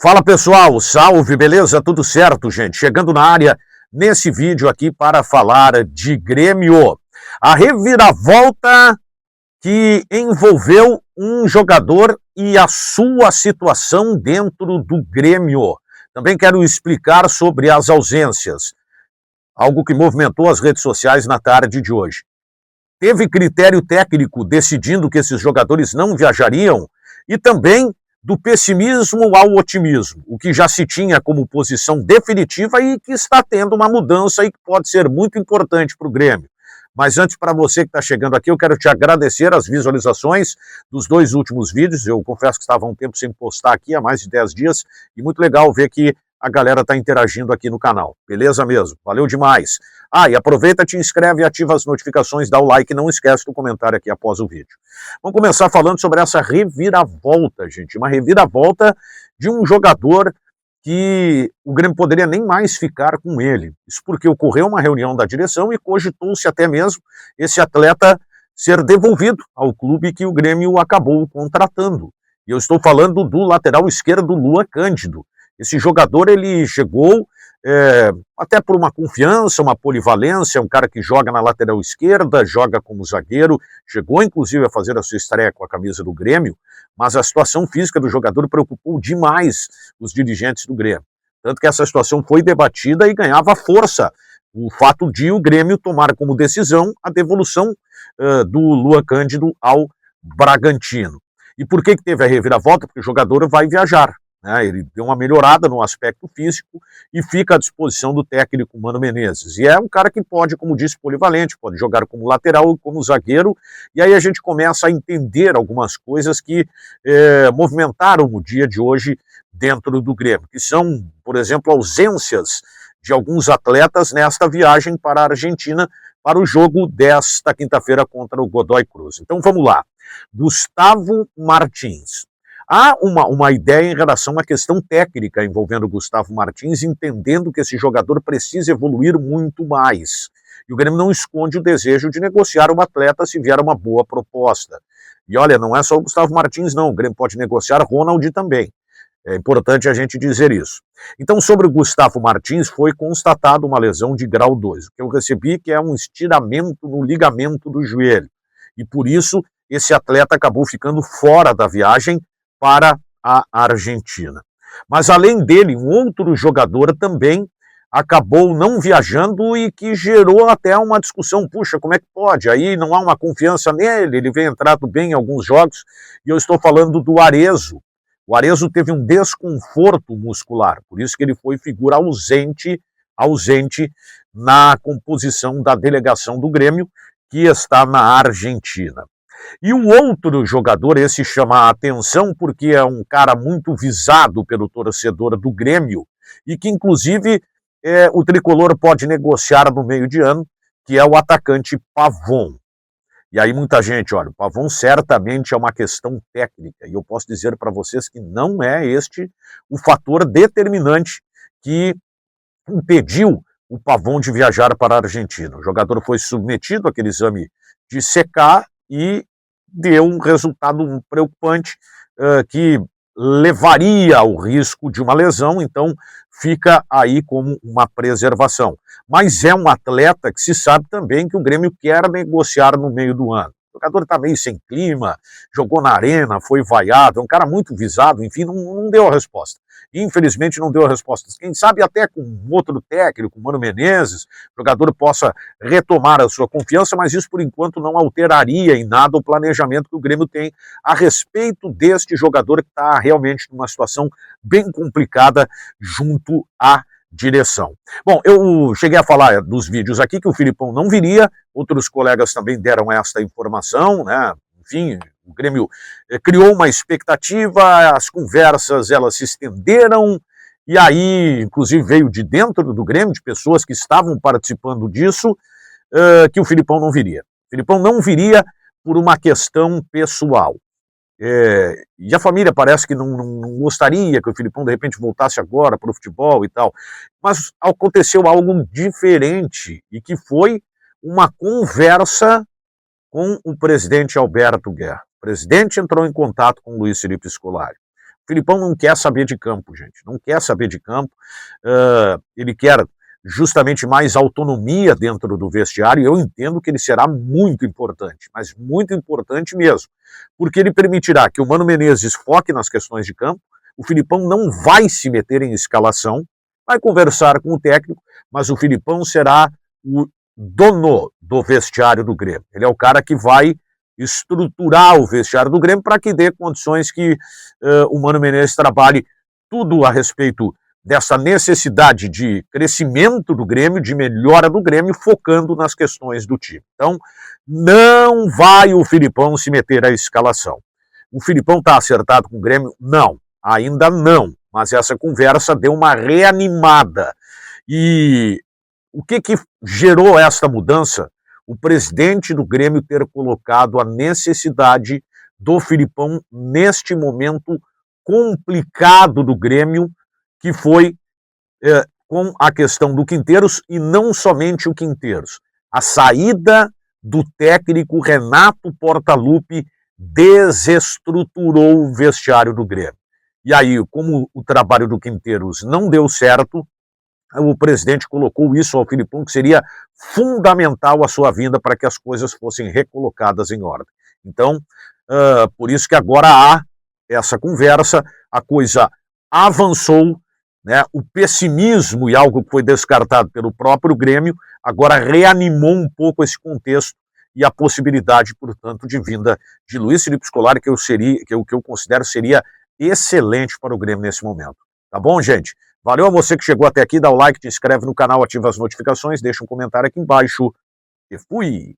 Fala pessoal, salve, beleza? Tudo certo, gente? Chegando na área nesse vídeo aqui para falar de Grêmio. A reviravolta que envolveu um jogador e a sua situação dentro do Grêmio. Também quero explicar sobre as ausências, algo que movimentou as redes sociais na tarde de hoje. Teve critério técnico decidindo que esses jogadores não viajariam e também do pessimismo ao otimismo, o que já se tinha como posição definitiva e que está tendo uma mudança e que pode ser muito importante para o Grêmio. Mas antes, para você que está chegando aqui, eu quero te agradecer as visualizações dos 2 últimos vídeos. Eu confesso que estava um tempo sem postar aqui, há mais de 10 dias, e muito legal ver que a galera está interagindo aqui no canal. Beleza mesmo? Valeu demais. E aproveita, te inscreve e ativa as notificações, dá o like, não esquece do comentário aqui após o vídeo. Vamos começar falando sobre essa reviravolta, gente. Uma reviravolta de um jogador que o Grêmio poderia nem mais ficar com ele. Isso porque ocorreu uma reunião da direção e cogitou-se até mesmo esse atleta ser devolvido ao clube que o Grêmio acabou contratando. E eu estou falando do lateral esquerdo, Luan Cândido. Esse jogador, ele chegou até por uma confiança, uma polivalência, um cara que joga na lateral esquerda, joga como zagueiro, chegou inclusive a fazer a sua estreia com a camisa do Grêmio, mas a situação física do jogador preocupou demais os dirigentes do Grêmio. Tanto que essa situação foi debatida e ganhava força o fato de o Grêmio tomar como decisão a devolução do Luan Cândido ao Bragantino. E por que teve a reviravolta? Porque o jogador vai viajar. Ele deu uma melhorada no aspecto físico e fica à disposição do técnico Mano Menezes. E é um cara que pode, como disse, polivalente, pode jogar como lateral, como zagueiro, e aí a gente começa a entender algumas coisas que movimentaram o dia de hoje dentro do Grêmio, que são, por exemplo, ausências de alguns atletas nesta viagem para a Argentina para o jogo desta quinta-feira contra o Godoy Cruz. Então vamos lá. Gustavo Martins. Há uma ideia em relação à questão técnica envolvendo o Gustavo Martins, entendendo que esse jogador precisa evoluir muito mais. E o Grêmio não esconde o desejo de negociar o atleta se vier uma boa proposta. E olha, não é só o Gustavo Martins não, o Grêmio pode negociar Ronald também. É importante a gente dizer isso. Então, sobre o Gustavo Martins, foi constatado uma lesão de grau 2. O que eu recebi que é um estiramento no ligamento do joelho. E por isso, esse atleta acabou ficando fora da viagem para a Argentina. Mas além dele, um outro jogador também acabou não viajando e que gerou até uma discussão. Puxa, como é que pode? Aí não há uma confiança nele, ele vem entrado bem em alguns jogos, e eu estou falando do Arezzo. O Arezzo teve um desconforto muscular, por isso que ele foi figura ausente na composição da delegação do Grêmio, que está na Argentina. E o outro jogador, esse chama a atenção porque é um cara muito visado pelo torcedor do Grêmio e que inclusive o tricolor pode negociar no meio de ano, que é o atacante Pavon. E aí muita gente, olha, o Pavon certamente é uma questão técnica e eu posso dizer para vocês que não é este o fator determinante que impediu o Pavon de viajar para a Argentina. O jogador foi submetido àquele exame de CK e deu um resultado preocupante que levaria ao risco de uma lesão, então fica aí como uma preservação. Mas é um atleta que se sabe também que o Grêmio quer negociar no meio do ano. O jogador está meio sem clima, jogou na arena, foi vaiado, é um cara muito visado, enfim, não deu a resposta. Infelizmente não deu a resposta. Quem sabe até com outro técnico, Mano Menezes, o jogador possa retomar a sua confiança, mas isso por enquanto não alteraria em nada o planejamento que o Grêmio tem a respeito deste jogador que está realmente numa situação bem complicada junto à direção. Bom, eu cheguei a falar dos vídeos aqui que o Filipão não viria, outros colegas também deram esta informação, né? Enfim, o Grêmio criou uma expectativa, as conversas elas se estenderam, e aí, inclusive, veio de dentro do Grêmio, de pessoas que estavam participando disso, que o Filipão não viria. O Filipão não viria por uma questão pessoal. E a família parece que não gostaria que o Filipão de repente voltasse agora para o futebol e tal, mas aconteceu algo diferente e que foi uma conversa com o presidente Alberto Guerra. O presidente entrou em contato com o Luiz Felipe Scolari. Filipão não quer saber de campo, gente, não quer saber de campo, ele quer justamente mais autonomia dentro do vestiário, e eu entendo que ele será muito importante, mas muito importante mesmo, porque ele permitirá que o Mano Menezes foque nas questões de campo, o Filipão não vai se meter em escalação, vai conversar com o técnico, mas o Filipão será o dono do vestiário do Grêmio. Ele é o cara que vai estruturar o vestiário do Grêmio para que dê condições que o Mano Menezes trabalhe tudo a respeito dessa necessidade de crescimento do Grêmio, de melhora do Grêmio, focando nas questões do time. Então, não vai o Filipão se meter à escalação. O Filipão está acertado com o Grêmio? Não, ainda não. Mas essa conversa deu uma reanimada. E o que gerou esta mudança? O presidente do Grêmio ter colocado a necessidade do Filipão neste momento complicado do Grêmio, que foi com a questão do Quinteiros, e não somente o Quinteiros. A saída do técnico Renato Portaluppi desestruturou o vestiário do Grêmio. E aí, como o trabalho do Quinteiros não deu certo, o presidente colocou isso ao Filipão, que seria fundamental a sua vinda para que as coisas fossem recolocadas em ordem. Então, por isso que agora há essa conversa, a coisa avançou, né? O pessimismo e algo que foi descartado pelo próprio Grêmio, agora reanimou um pouco esse contexto e a possibilidade, portanto, de vinda de Luiz Felipe Scolari, que eu considero seria excelente para o Grêmio nesse momento. Tá bom, gente? Valeu a você que chegou até aqui, dá o like, te inscreve no canal, ativa as notificações, deixa um comentário aqui embaixo e fui!